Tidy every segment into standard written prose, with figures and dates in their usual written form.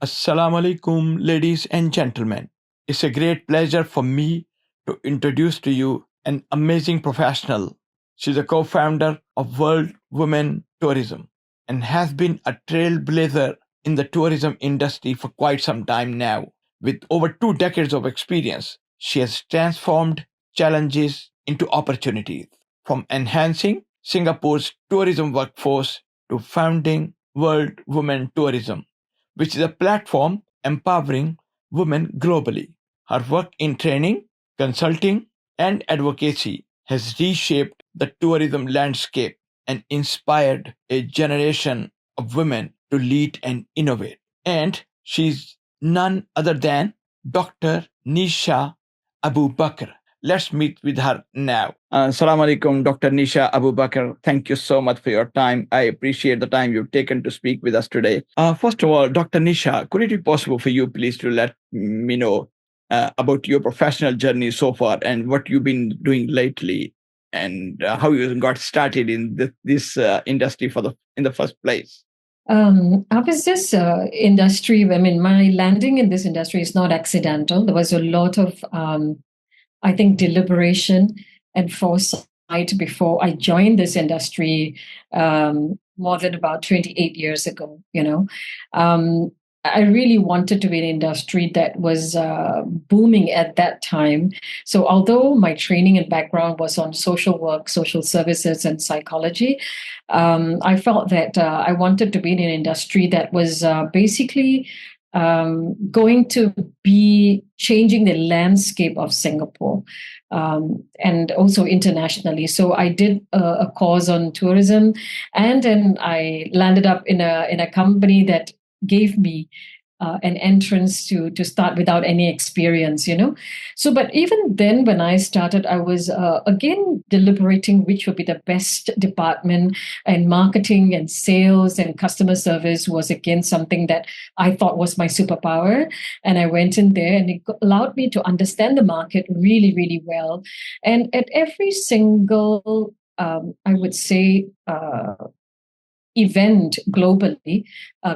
Assalamu alaikum, ladies and gentlemen. It's a great pleasure for me to introduce to you an amazing professional. She's a co founder of World Women Tourism and has been a trailblazer in the tourism industry for quite some time now. With over 2 decades of experience, she has transformed challenges into opportunities, from enhancing Singapore's tourism workforce to founding World Women Tourism, which is a platform empowering women globally. Her work in training, consulting, and advocacy has reshaped the tourism landscape and inspired a generation of women to lead and innovate. And she's none other than Dr. Nisha Abubakar. Let's meet with her now. Assalamu alaikum, Dr. Nisha Abubakar. Thank you so much for your time. I appreciate the time you've taken to speak with us today. First of all, Dr. Nisha, could it be possible for you, please, to let me know about your professional journey so far and what you've been doing lately and how you got started in this industry in the first place? How is this industry? I mean, my landing in this industry is not accidental. There was a lot of, I think, deliberation and foresight before I joined this industry more than about 28 years ago. I really wanted to be an industry that was booming at that time. So, although my training and background was on social work, social services, and psychology, I felt that I wanted to be in an industry that was basically going to be changing the landscape of Singapore and also internationally. So I did a course on tourism, and then I landed up in a company that gave me an entrance to start without any experience. So, but even then, when I started, I was again deliberating which would be the best department, and marketing and sales and customer service was again something that I thought was my superpower. And I went in there, and it allowed me to understand the market really, really well. And at every single, I would say, event globally,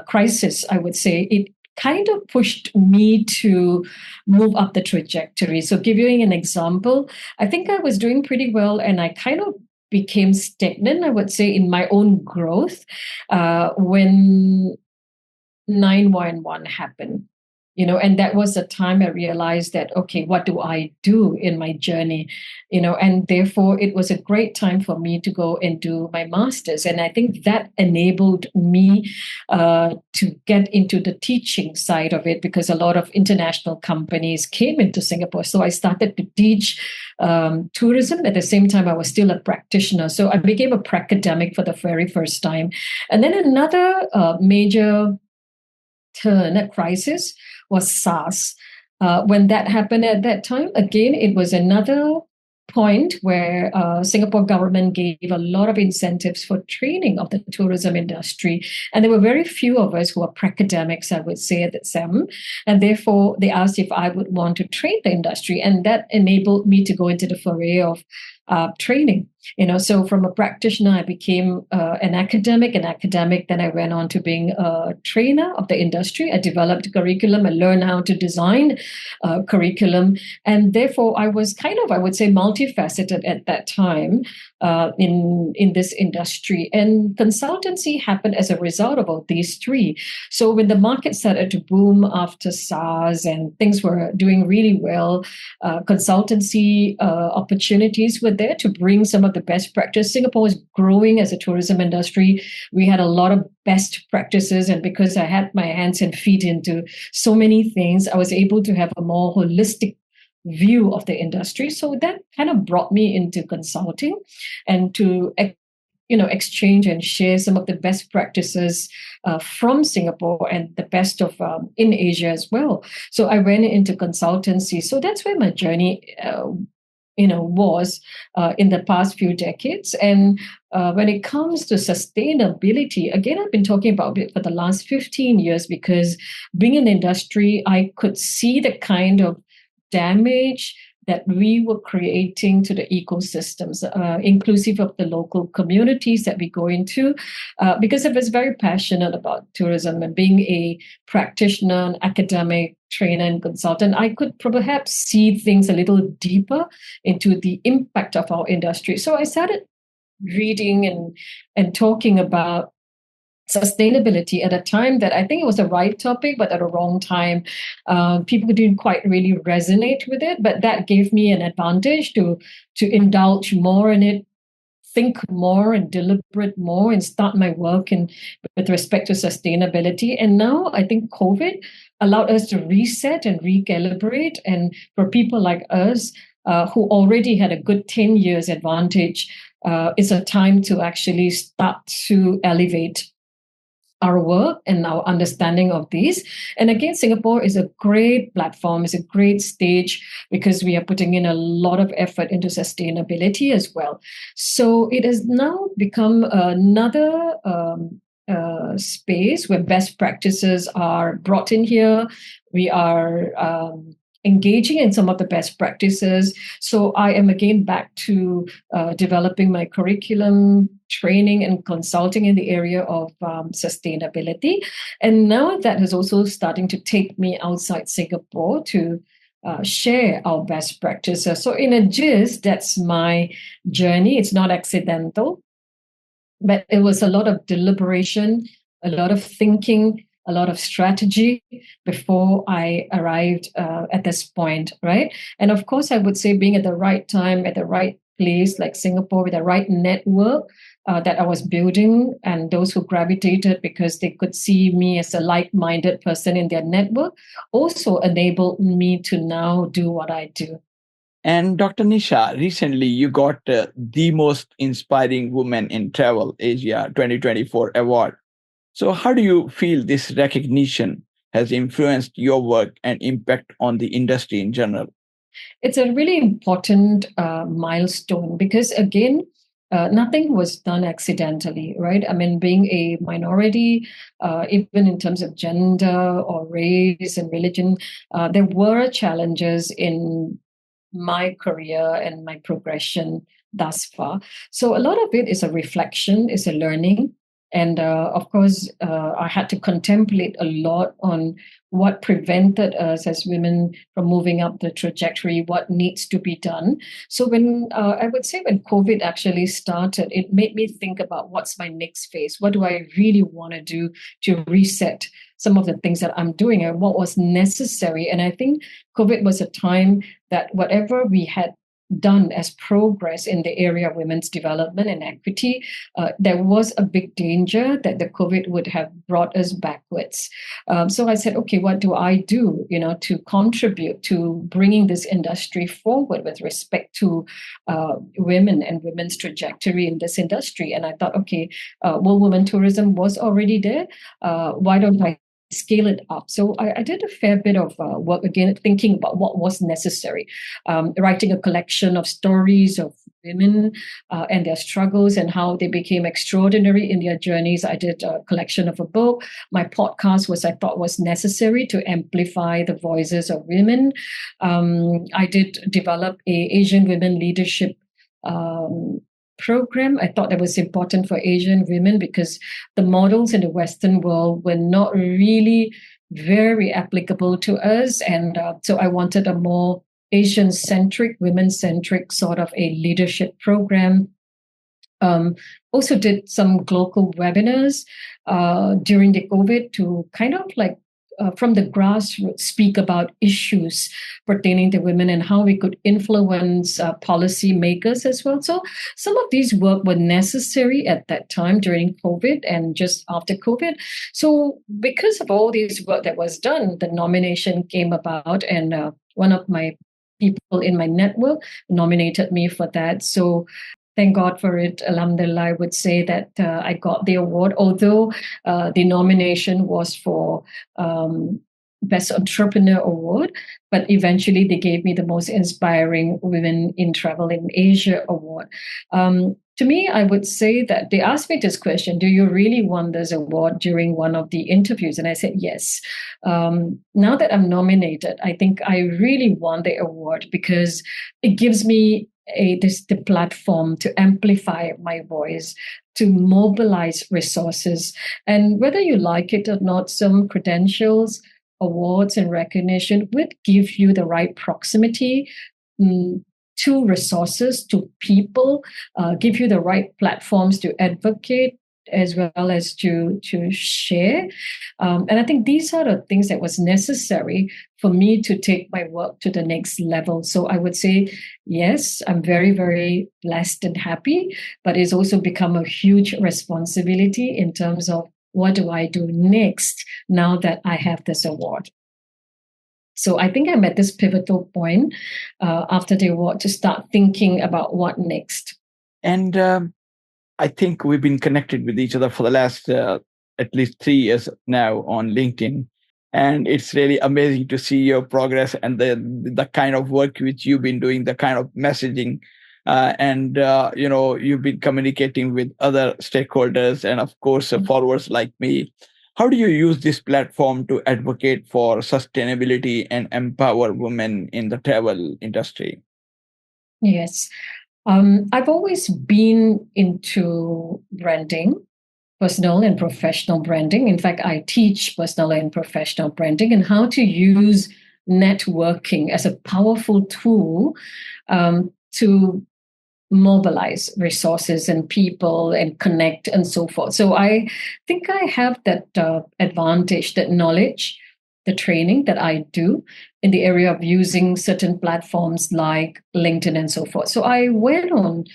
crisis, I would say, it kind of pushed me to move up the trajectory. So, giving an example, I think I was doing pretty well, and I kind of became stagnant, I would say, in my own growth when 911 happened. And that was the time I realized that, okay, what do I do in my journey? And therefore it was a great time for me to go and do my master's. And I think that enabled me to get into the teaching side of it, because a lot of international companies came into Singapore. So I started to teach tourism. At the same time, I was still a practitioner. So I became a pracademic for the very first time. And then another major turn, a crisis, was SARS. When that happened at that time, again, it was another point where Singapore government gave a lot of incentives for training of the tourism industry. And there were very few of us who were academics, I would say, at the SEM. And therefore, they asked if I would want to train the industry. And that enabled me to go into the foray of training. So from a practitioner, I became an academic. Then I went on to being a trainer of the industry. I developed curriculum. I learned how to design curriculum. And therefore, I was kind of, I would say, multifaceted at that time in this industry. And consultancy happened as a result of all these three. So when the market started to boom after SARS and things were doing really well, consultancy opportunities were there to bring some of the best practice. Singapore was growing as a tourism industry. We had a lot of best practices. And because I had my hands and feet into so many things, I was able to have a more holistic view of the industry. So that kind of brought me into consulting and to exchange and share some of the best practices from Singapore and the best of in Asia as well. So I went into consultancy. So that's where my journey was in the past few decades. And when it comes to sustainability, again, I've been talking about it for the last 15 years, because being in the industry, I could see the kind of damage that we were creating to the ecosystems, inclusive of the local communities that we go into, because I was very passionate about tourism and being a practitioner, an academic trainer and consultant, I could perhaps see things a little deeper into the impact of our industry. So I started reading and talking about sustainability at a time that I think it was the right topic, but at a wrong time. People didn't quite really resonate with it, but that gave me an advantage to indulge more in it, think more and deliberate more, and start my work with respect to sustainability. And now I think COVID allowed us to reset and recalibrate. And for people like us who already had a good 10 years advantage, it's a time to actually start to elevate our work and our understanding of these. And again, Singapore is a great platform, it's a great stage because we are putting in a lot of effort into sustainability as well. So it has now become another space where best practices are brought in here. We are engaging in some of the best practices. So I am again back to developing my curriculum, training and consulting in the area of sustainability. And now that is also starting to take me outside Singapore to share our best practices. So in a gist, that's my journey. It's not accidental, but it was a lot of deliberation, a lot of thinking, a lot of strategy before I arrived at this point, right? And of course, I would say being at the right time, at the right place, like Singapore, with the right network that I was building, and those who gravitated because they could see me as a like-minded person in their network, also enabled me to now do what I do. And Dr. Nisha, recently you got the Most Inspiring Woman in Travel Asia 2024 award. So, how do you feel this recognition has influenced your work and impact on the industry in general? It's a really important milestone because, again, nothing was done accidentally, right? I mean, being a minority, even in terms of gender or race and religion, there were challenges in my career and my progression thus far. So a lot of it is a reflection, is a learning. And of course, I had to contemplate a lot on what prevented us as women from moving up the trajectory, what needs to be done. So when I would say when COVID actually started, it made me think about what's my next phase? What do I really want to do to reset some of the things that I'm doing and what was necessary? And I think COVID was a time that whatever we had done as progress in the area of women's development and equity, there was a big danger that the COVID would have brought us backwards. So I said, okay, what do I do, to contribute to bringing this industry forward with respect to women and women's trajectory in this industry? And I thought, okay, well, women tourism was already there. Why don't I scale it up? So I did a fair bit of work, again, thinking about what was necessary, writing a collection of stories of women and their struggles and how they became extraordinary in their journeys. I did a collection of a book. My podcast I thought was necessary to amplify the voices of women. I did develop a Asian women leadership program. I thought that was important for Asian women because the models in the Western world were not really very applicable to us. And so I wanted a more Asian-centric, women-centric sort of a leadership program. Also did some global webinars during the COVID to kind of like from the grassroots speak about issues pertaining to women and how we could influence policy makers as well. So some of these work were necessary at that time during COVID and just after COVID. So because of all this work that was done, the nomination came about, and one of my people in my network nominated me for that. So thank God for it. Alhamdulillah, I would say that I got the award, although the nomination was for Best Entrepreneur Award, but eventually they gave me the Most Inspiring Women in Travel in Asia Award. to me, I would say that they asked me this question: do you really want this award during one of the interviews? And I said, yes. Now that I'm nominated, I think I really want the award because it gives me the platform to amplify my voice, to mobilize resources. And whether you like it or not, some credentials, awards, and recognition would give you the right proximity to resources, to people, give you the right platforms to advocate as well as to share. And I think these are the things that was necessary for me to take my work to the next level. So I would say, yes, I'm very, very blessed and happy, but it's also become a huge responsibility in terms of what do I do next now that I have this award. So I think I'm at this pivotal point after the award to start thinking about what next. And I think we've been connected with each other for the last at least 3 years now on LinkedIn. And it's really amazing to see your progress and the kind of work which you've been doing, the kind of messaging. You've been communicating with other stakeholders and, of course, followers like me. How do you use this platform to advocate for sustainability and empower women in the travel industry? Yes. I've always been into branding, personal and professional branding. In fact, I teach personal and professional branding and how to use networking as a powerful tool to mobilize resources and people and connect and so forth. So I think I have that advantage, that knowledge, the training that I do in the area of using certain platforms like LinkedIn and so forth. So I went on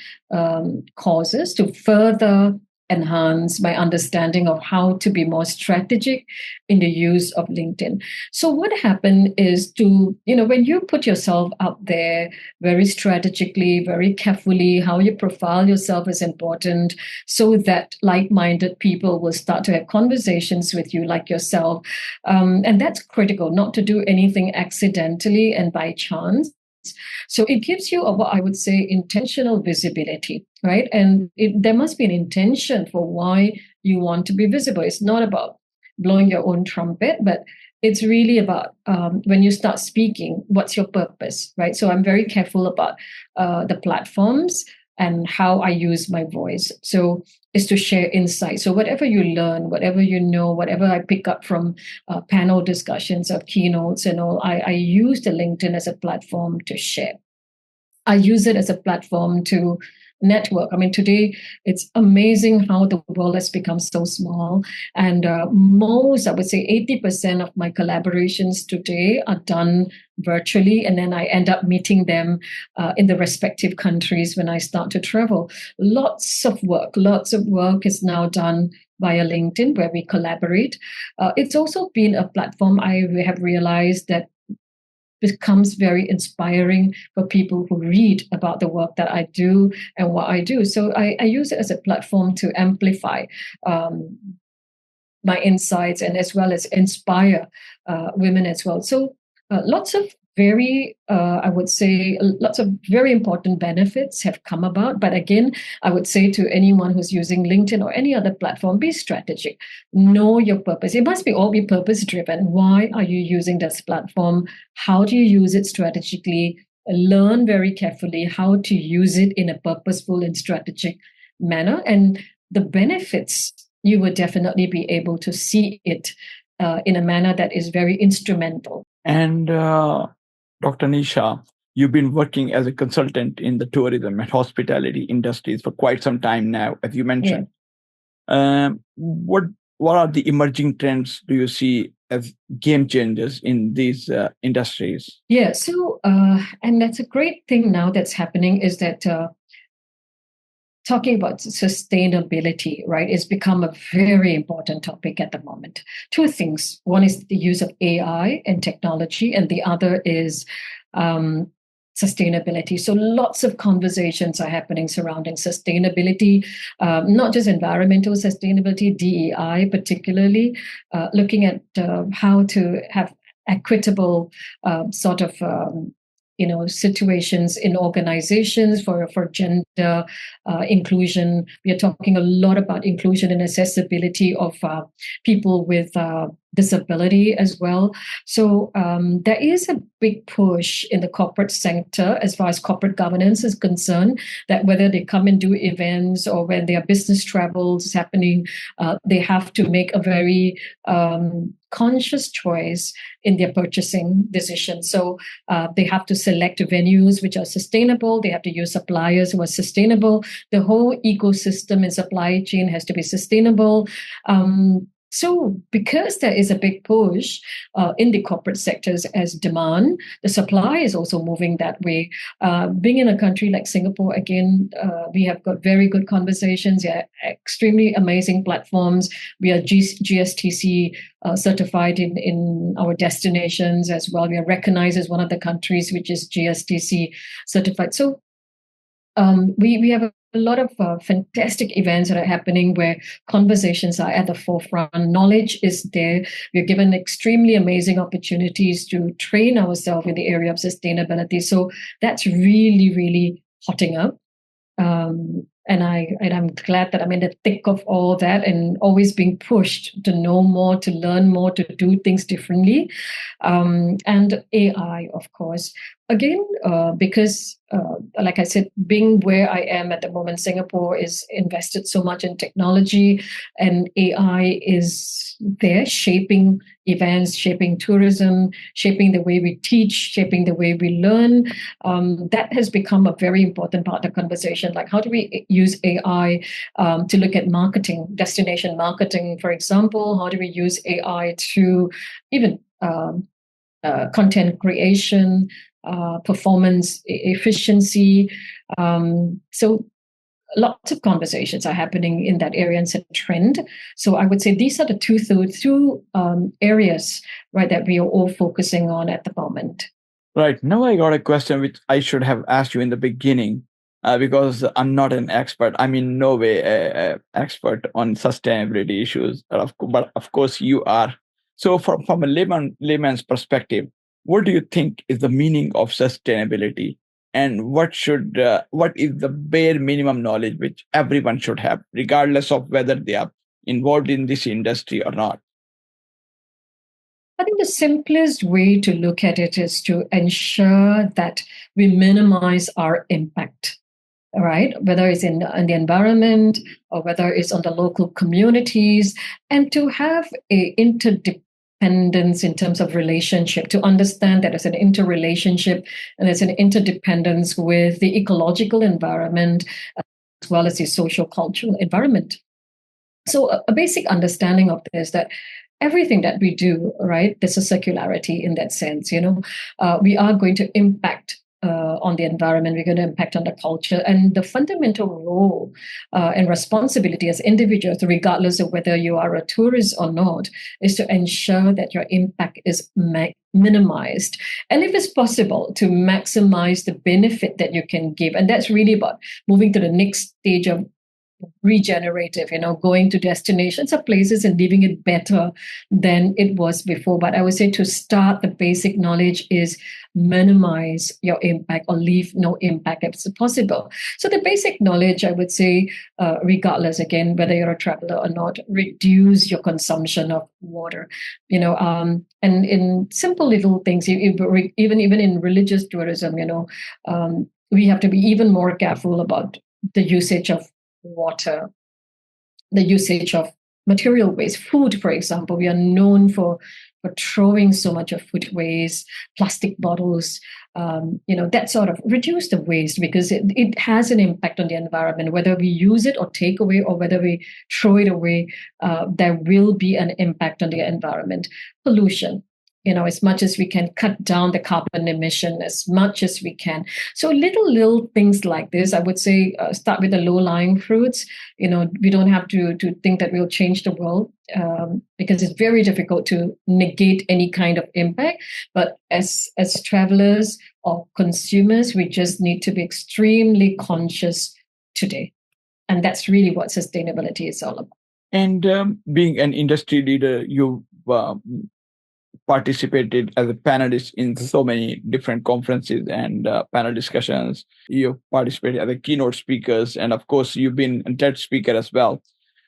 courses to further enhance my understanding of how to be more strategic in the use of LinkedIn. So what happened is when you put yourself out there very strategically, very carefully, how you profile yourself is important so that like-minded people will start to have conversations with you like yourself. And that's critical, not to do anything accidentally and by chance. So it gives you what I would say intentional visibility, right? And there must be an intention for why you want to be visible. It's not about blowing your own trumpet, but it's really about when you start speaking, what's your purpose, right? So I'm very careful about the platforms and how I use my voice. So is to share insight. So whatever you learn, whatever you know, whatever I pick up from panel discussions of keynotes and all, I use the LinkedIn as a platform to share. I use it as a platform to network. I mean, today it's amazing how the world has become so small. And I would say 80% of my collaborations today are done virtually. And then I end up meeting them in the respective countries when I start to travel. Lots of work is now done via LinkedIn where we collaborate. It's also been a platform I have realized that becomes very inspiring for people who read about the work that I do and what I do. So I use it as a platform to amplify my insights and as well as inspire women as well. So lots of lots of very important benefits have come about. But again, I would say to anyone who's using LinkedIn or any other platform, be strategic. Know your purpose. It must all be purpose driven. Why are you using this platform? How do you use it strategically? Learn very carefully how to use it in a purposeful and strategic manner. And the benefits, you will definitely be able to see it in a manner that is very instrumental. And Dr. Nisha, you've been working as a consultant in the tourism and hospitality industries for quite some time now, as you mentioned. Yeah. What are the emerging trends do you see as game changers in these industries? Yeah, so and that's a great thing now that's happening is that talking about sustainability, right, has become a very important topic at the moment. Two things. One is the use of AI and technology, and the other is sustainability. So lots of conversations are happening surrounding sustainability, not just environmental sustainability, DEI particularly, looking at how to have equitable sort of situations in organizations for gender inclusion. We are talking a lot about inclusion and accessibility of people with disability as well. So there is a big push in the corporate sector as far as corporate governance is concerned, that whether they come and do events or when their business travels is happening, they have to make a very conscious choice in their purchasing decision. So they have to select venues which are sustainable. They have to use suppliers who are sustainable. The whole ecosystem and supply chain has to be sustainable. So because there is a big push in the corporate sectors as demand, the supply is also moving that way. Being in a country like Singapore, again, we have got very good conversations, extremely amazing platforms. We are GSTC certified in our destinations as well. We are recognized as one of the countries which is GSTC certified. So we have a lot of fantastic events that are happening where conversations are at the forefront. Knowledge is there. We're given extremely amazing opportunities to train ourselves in the area of sustainability. So that's really, really hotting up. And I'm glad that I'm in the thick of all that and always being pushed to know more, to learn more, to do things differently. And AI, of course. Again, because like I said, being where I am at the moment, Singapore is invested so much in technology, and AI is there shaping events, shaping tourism, shaping the way we teach, shaping the way we learn. That has become a very important part of the conversation. Like, how do we use AI to look at marketing, destination marketing, for example? How do we use AI to even content creation, performance efficiency? So lots of conversations are happening in that area and it's a trend. So I would say these are the two areas, right, that we are all focusing on at the moment. Right. Now I got a question which I should have asked you in the beginning, because I'm not an expert. I'm in no way an expert on sustainability issues, but of course you are. So from a layman's perspective, what do you think is the meaning of sustainability? And what is the bare minimum knowledge which everyone should have, regardless of whether they are involved in this industry or not? I think the simplest way to look at it is to ensure that we minimize our impact, right? Whether it's in the environment or whether it's on the local communities, and to have a interdependence in terms of relationship, to understand that there's an interrelationship and there's an interdependence with the ecological environment as well as the social cultural environment. So a basic understanding of this, that everything that we do, right, there's a circularity in that sense. We are going to impact on the environment, we're going to impact on the culture, and the fundamental role and responsibility as individuals, regardless of whether you are a tourist or not, is to ensure that your impact is minimized, and if it's possible, to maximize the benefit that you can give. And that's really about moving to the next stage of regenerative, going to destinations or places and leaving it better than it was before. But I would say to start, the basic knowledge is minimize your impact or leave no impact if it's possible. So the basic knowledge, I would say, regardless, again, whether you're a traveler or not, reduce your consumption of water, and in simple little things, even in religious tourism, we have to be even more careful about the usage of water, the usage of material waste. Food, for example, we are known for throwing so much of food waste, plastic bottles, that sort of reduce the waste, because it has an impact on the environment. Whether we use it or take away, or whether we throw it away, there will be an impact on the environment. Pollution, as much as we can cut down the carbon emission as much as we can. So little things like this, I would say, start with the low-lying fruits. We don't have to think that we'll change the world, because it's very difficult to negate any kind of impact. But as travelers or consumers, we just need to be extremely conscious today. And that's really what sustainability is all about. And being an industry leader, you participated as a panelist in so many different conferences and panel discussions. You've participated as a keynote speakers, and of course, you've been a TED speaker as well.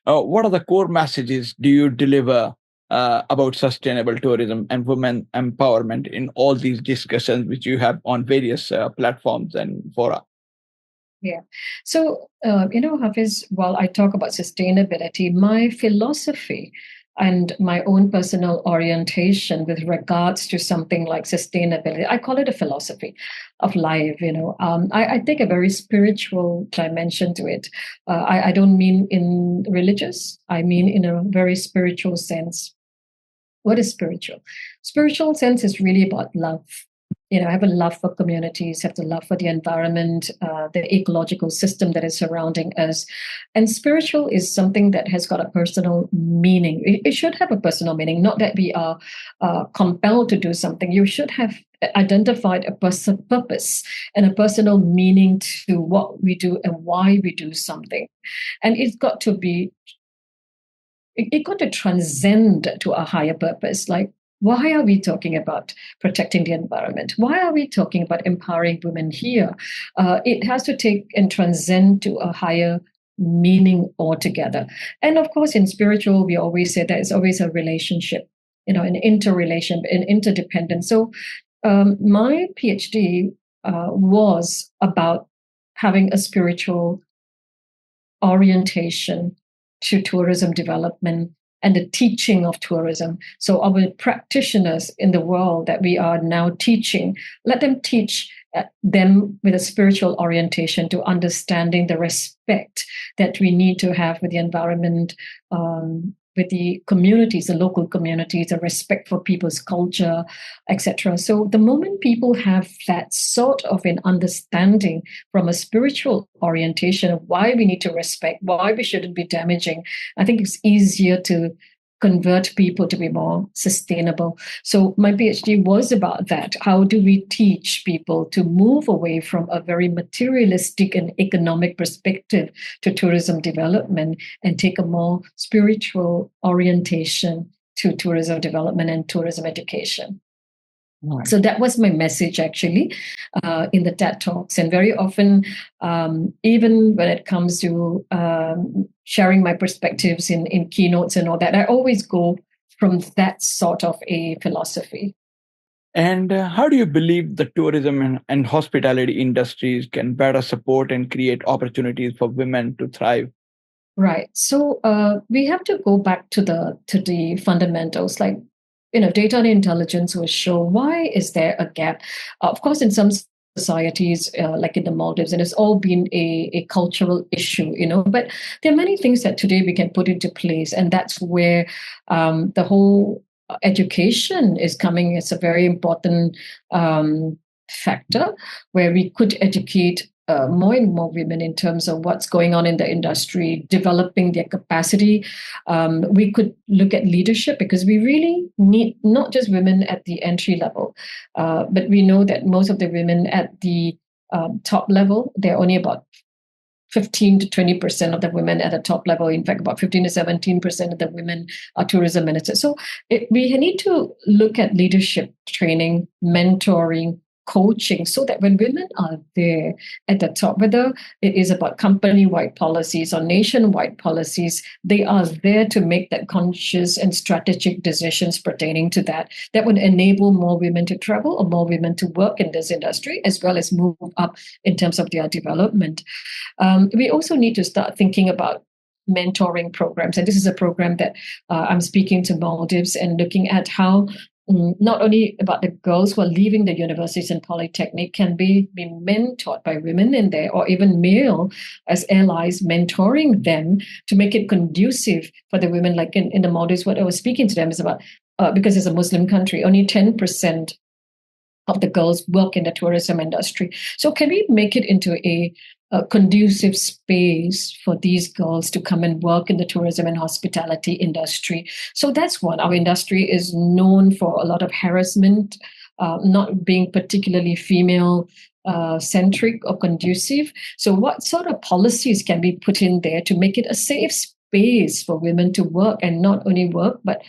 What are the core messages do you deliver about sustainable tourism and women empowerment in all these discussions which you have on various platforms and fora? Yeah. So, Hafiz, while I talk about sustainability, my philosophy and my own personal orientation with regards to something like sustainability, I call it a philosophy of life. I take a very spiritual dimension to it. I don't mean in religious, I mean in a very spiritual sense. What is spiritual? Spiritual sense is really about love. Have a love for communities, have the love for the environment, the ecological system that is surrounding us. And spiritual is something that has got a personal meaning. It should have a personal meaning, not that we are compelled to do something. You should have identified a purpose and a personal meaning to what we do and why we do something. And it's got to be, it got to transcend to a higher purpose. Like, why are we talking about protecting the environment? Why are we talking about empowering women here? It has to take and transcend to a higher meaning altogether. And of course, in spiritual, we always say that it's always a relationship, an interrelation, an interdependence. So my PhD was about having a spiritual orientation to tourism development and the teaching of tourism. So our practitioners in the world that we are now teaching, let them teach them with a spiritual orientation to understanding the respect that we need to have with the environment, with the communities, the local communities, the respect for people's culture, etc. So the moment people have that sort of an understanding from a spiritual orientation of why we need to respect, why we shouldn't be damaging, I think it's easier to convert people to be more sustainable. So my PhD was about that. How do we teach people to move away from a very materialistic and economic perspective to tourism development and take a more spiritual orientation to tourism development and tourism education? Right. So that was my message actually in the TED Talks. And very often, even when it comes to sharing my perspectives in keynotes and all that, I always go from that sort of a philosophy. And how do you believe the tourism and hospitality industries can better support and create opportunities for women to thrive? Right. So we have to go back to the fundamentals, like data and intelligence will show why is there a gap. Of course, in some societies, like in the Maldives, and it's all been a cultural issue, but there are many things that today we can put into place, and that's where the whole education is coming. It's a very important factor where we could educate more and more women in terms of what's going on in the industry, developing their capacity. We could look at leadership because we really need not just women at the entry level, but we know that most of the women at the top level, they're only about 15 to 20% of the women at the top level. In fact, about 15 to 17% of the women are tourism ministers. So we need to look at leadership training, mentoring, coaching, so that when women are there at the top, whether it is about company-wide policies or nation-wide policies, they are there to make that conscious and strategic decisions pertaining to that would enable more women to travel or more women to work in this industry, as well as move up in terms of their development. We also need to start thinking about mentoring programs. And this is a program that I'm speaking to Maldives and looking at how not only about the girls who are leaving the universities and polytechnic can be mentored by women in there, or even male as allies mentoring them to make it conducive for the women. Like in the Maldives, what I was speaking to them is about, because it's a Muslim country, only 10% of the girls work in the tourism industry. So can we make it into a conducive space for these girls to come and work in the tourism and hospitality industry? So that's one. Our industry is known for a lot of harassment, not being particularly female centric or conducive. So what sort of policies can be put in there to make it a safe space for women to work, and not only work, but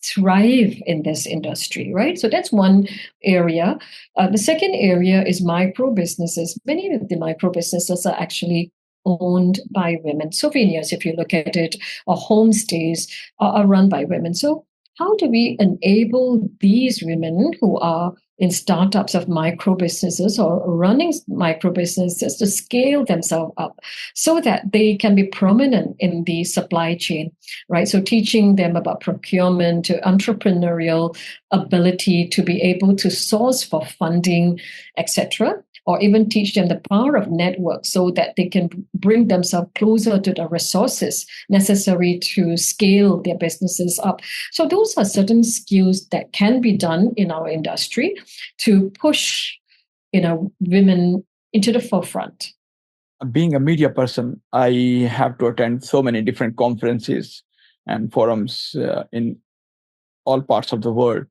thrive in this industry, right? So that's one area. The second area is micro businesses. Many of the micro businesses are actually owned by women. Souvenirs, if you look at it, or homestays are run by women. So how do we enable these women who are in startups of micro businesses or running micro businesses to scale themselves up so that they can be prominent in the supply chain, right? So teaching them about procurement, to entrepreneurial ability to be able to source for funding, etc., or even teach them the power of network so that they can bring themselves closer to the resources necessary to scale their businesses up. So those are certain skills that can be done in our industry to push, women into the forefront. Being a media person, I have to attend so many different conferences and forums in all parts of the world.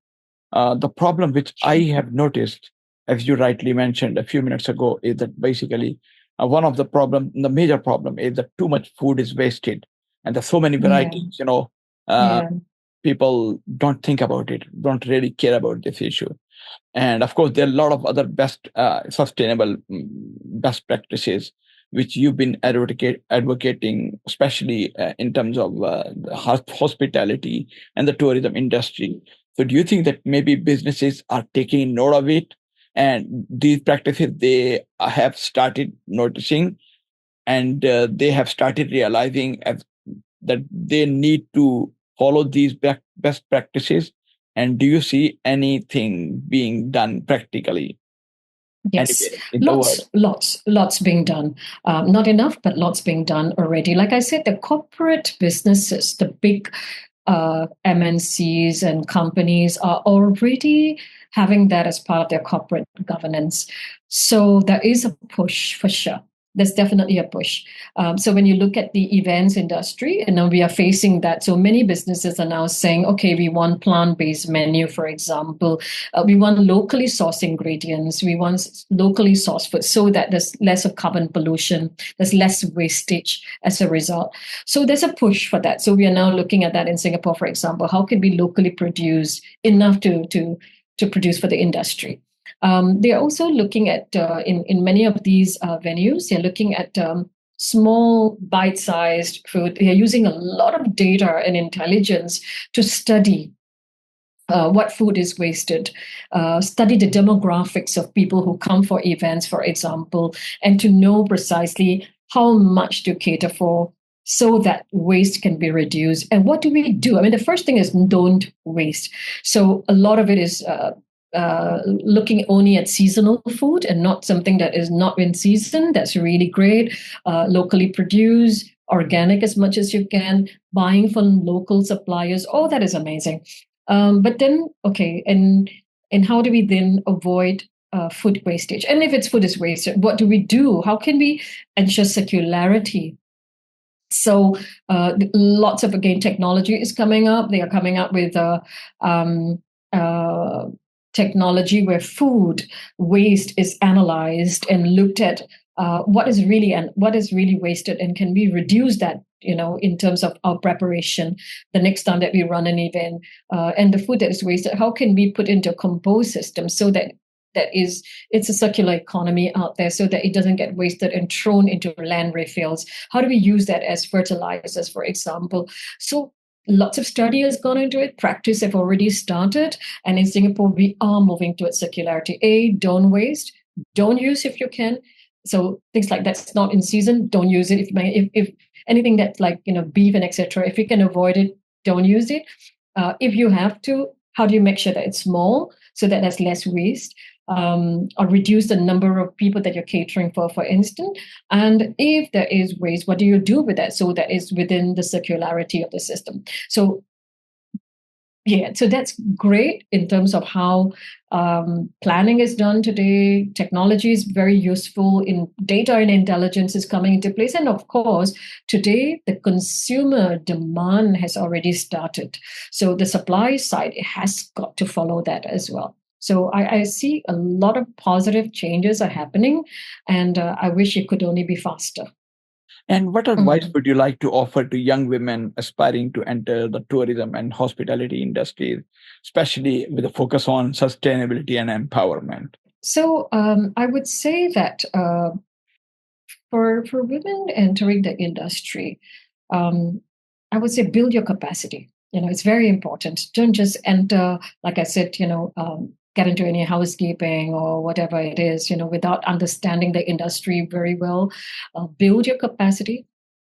The problem which I have noticed, as you rightly mentioned a few minutes ago, is that basically one of the major problem is that too much food is wasted, and there's so many Yeah, varieties. yeah, People don't think about it, don't really care about this issue. And of course, there are a lot of other best sustainable best practices which you've been advocating, especially in terms of the hospitality and the tourism industry. So do you think that maybe businesses are taking note of it, and these practices they have started noticing, and they have started realizing that they need to follow these best practices? And do you see anything being done practically yes, anywhere in the world? lots being done. Not enough, but lots being done already. Like I said, the corporate businesses, the big MNCs and companies are already having that as part of their corporate governance. So there is a push for sure. There's definitely a push. So when you look at the events industry, we are facing that. So many businesses are now saying, okay, we want plant-based menu, for example. We want locally sourced ingredients. We want locally sourced food so that there's less of carbon pollution. There's less wastage as a result. So there's a push for that. So we are now looking at that in Singapore, for example. How can we locally produce enough to produce for the industry? They're also looking at, in many of these venues, they're looking at small bite-sized food. They're using a lot of data and intelligence to study what food is wasted, study the demographics of people who come for events, for example, and to know precisely how much to cater for so that waste can be reduced. And what do we do? I mean, the first thing is don't waste. So a lot of it is looking only at seasonal food and not something that is not in season. That's really great. Locally produced, organic as much as you can, buying from local suppliers. Oh, that is amazing. But then, okay, and how do we then avoid food wastage? And if it's food is wasted, what do we do? How can we ensure circularity? So lots of, again, technology is coming up. They are coming up with um, technology where food waste is analyzed and looked at what is really wasted, and can we reduce that, in terms of our preparation the next time that we run an event, and the food that is wasted, how can we put into a compost system so that it's a circular economy out there, so that it doesn't get wasted and thrown into land refills. How do we use that as fertilizers, for example? So lots of study has gone into it. Practice have already started. And in Singapore, we are moving towards circularity. Don't waste. Don't use if you can. So things like that's not in season, don't use it. If anything that's like, beef and etc., if you can avoid it, don't use it. If you have to, how do you make sure that it's small so that there's less waste? Or reduce the number of people that you're catering for instance. And if there is waste, what do you do with that so that is within the circularity of the system? So yeah, so that's great in terms of how planning is done today. Technology is very useful in data and intelligence is coming into place. And of course, today the consumer demand has already started. So the supply side has got to follow that as well. So I see a lot of positive changes are happening, and I wish it could only be faster. And what advice Mhm. would you like to offer to young women aspiring to enter the tourism and hospitality industry, especially with a focus on sustainability and empowerment? So I would say that for women entering the industry, um, I would say build your capacity. It's very important. Don't just enter, like I said, get into any housekeeping or whatever it is, without understanding the industry very well. Build your capacity,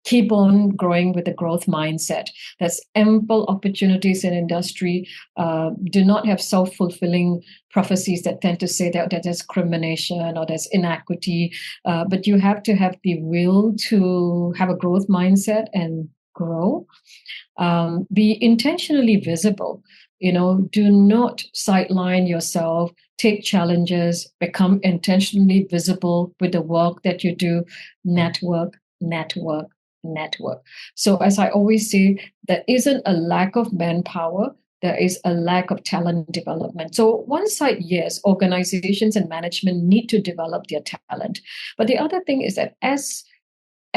keep on growing with a growth mindset. There's ample opportunities in industry. Do not have self-fulfilling prophecies that tend to say that there's discrimination or there's inequity. But you have to have the will to have a growth mindset and grow. Be intentionally visible. Do not sideline yourself. Take challenges. Become intentionally visible with the work that you do. Network, network, network. So, as I always say, there isn't a lack of manpower. There is a lack of talent development. So, one side, yes, organizations and management need to develop their talent. But the other thing is that as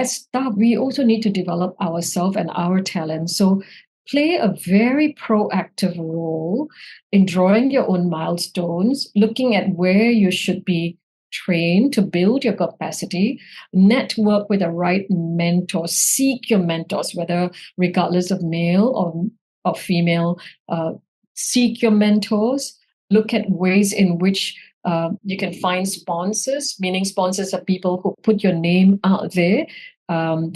staff, we also need to develop ourselves and our talent. So play a very proactive role in drawing your own milestones, looking at where you should be trained to build your capacity, network with the right mentors, seek your mentors, whether regardless of male or female, seek your mentors, look at ways in which you can find sponsors, meaning sponsors are people who put your name out there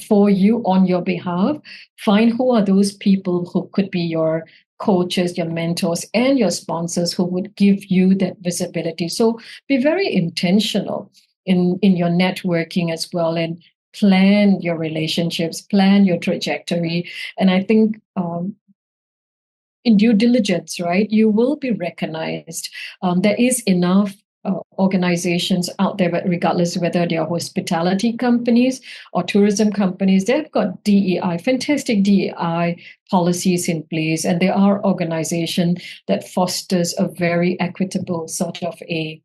for you on your behalf. Find who are those people who could be your coaches, your mentors, and your sponsors who would give you that visibility. So be very intentional in your networking as well, and plan your relationships, plan your trajectory. And I think in due diligence, right, you will be recognized. There is enough organizations out there, but regardless whether they are hospitality companies or tourism companies, they've got DEI, fantastic DEI policies in place, and there are organizations that fosters a very equitable sort of a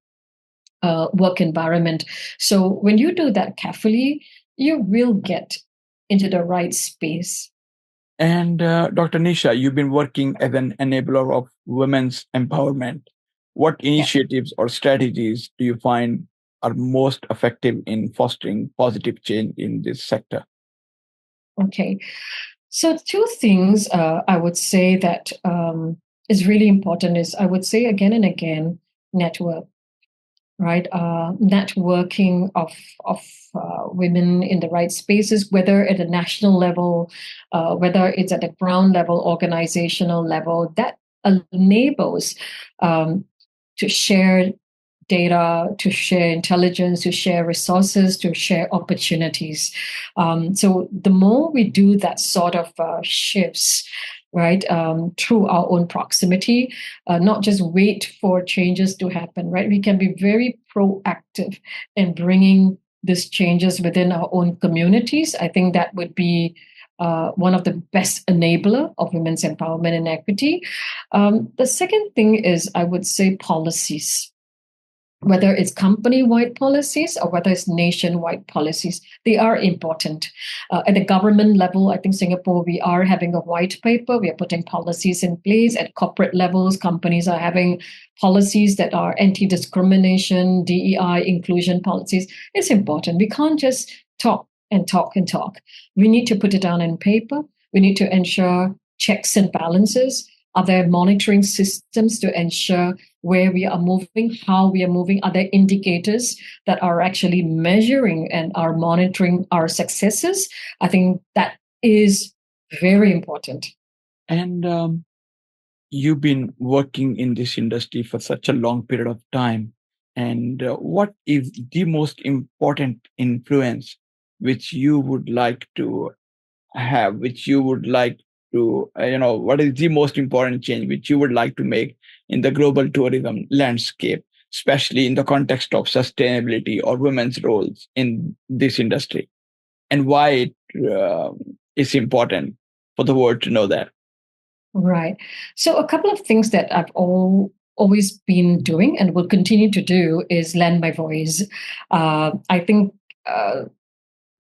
work environment. So when you do that carefully, you will get into the right space. And Dr. Nisha, you've been working as an enabler of women's empowerment. What Yeah. initiatives or strategies do you find are most effective in fostering positive change in this sector? Okay. So two things I would say that is really important is I would say again and again, network, right? Networking of women in the right spaces, whether at a national level, whether it's at a ground level, organizational level, that enables um, to share data, to share intelligence, to share resources, to share opportunities. So the more we do that sort of shifts, right, through our own proximity, not just wait for changes to happen, right? We can be very proactive in bringing these changes within our own communities. I think that would be one of the best enabler of women's empowerment and equity. The second thing is, I would say, policies, whether it's company-wide policies or whether it's nation-wide policies, they are important. At the government level, I think Singapore, we are having a white paper. We are putting policies in place. At corporate levels, companies are having policies that are anti-discrimination, DEI, inclusion policies. It's important. We can't just talk and talk and talk. We need to put it down in paper. We need to ensure checks and balances. Are there monitoring systems to ensure where we are moving, how we are moving? Are there indicators that are actually measuring and are monitoring our successes? I think that is very important. And you've been working in this industry for such a long period of time. And what is the most important influence which you would like to have, which you would like to, what is the most important change which you would like to make in the global tourism landscape, especially in the context of sustainability or women's roles in this industry, and why it is important for the world to know that? Right. So a couple of things that I've always been doing and will continue to do is lend my voice. I think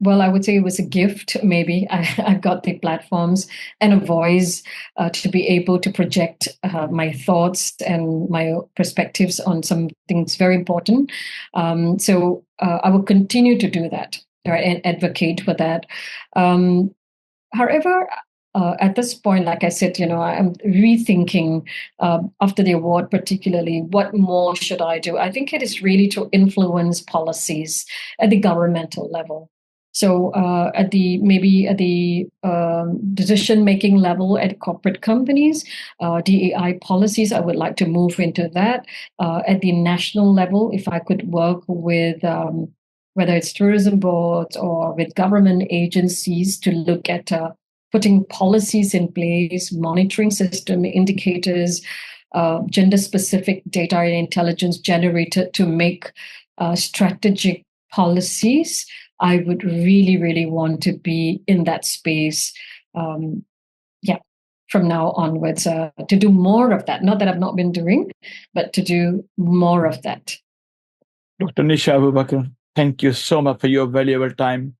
well, I would say it was a gift. Maybe I got the platforms and a voice to be able to project my thoughts and my perspectives on some things very important. So I will continue to do that, right, and advocate for that. However, at this point, like I said, I'm rethinking after the award, particularly, what more should I do? I think it is really to influence policies at the governmental level. So at the decision-making level at corporate companies, DEI policies, I would like to move into that. At the national level, if I could work with whether it's tourism boards or with government agencies to look at putting policies in place, monitoring system indicators, gender-specific data and intelligence generated to make strategic policies. I would really, really want to be in that space. From now onwards, to do more of that. Not that I've not been doing, but to do more of that. Dr. Nisha Abubakar, thank you so much for your valuable time.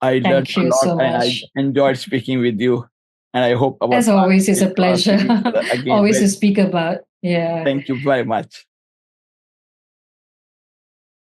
I learned Thank a you lot so and I much. enjoyed speaking with you. And I hope our As always, it's a see pleasure. each other again. Always to speak about. Yeah. Thank you very much.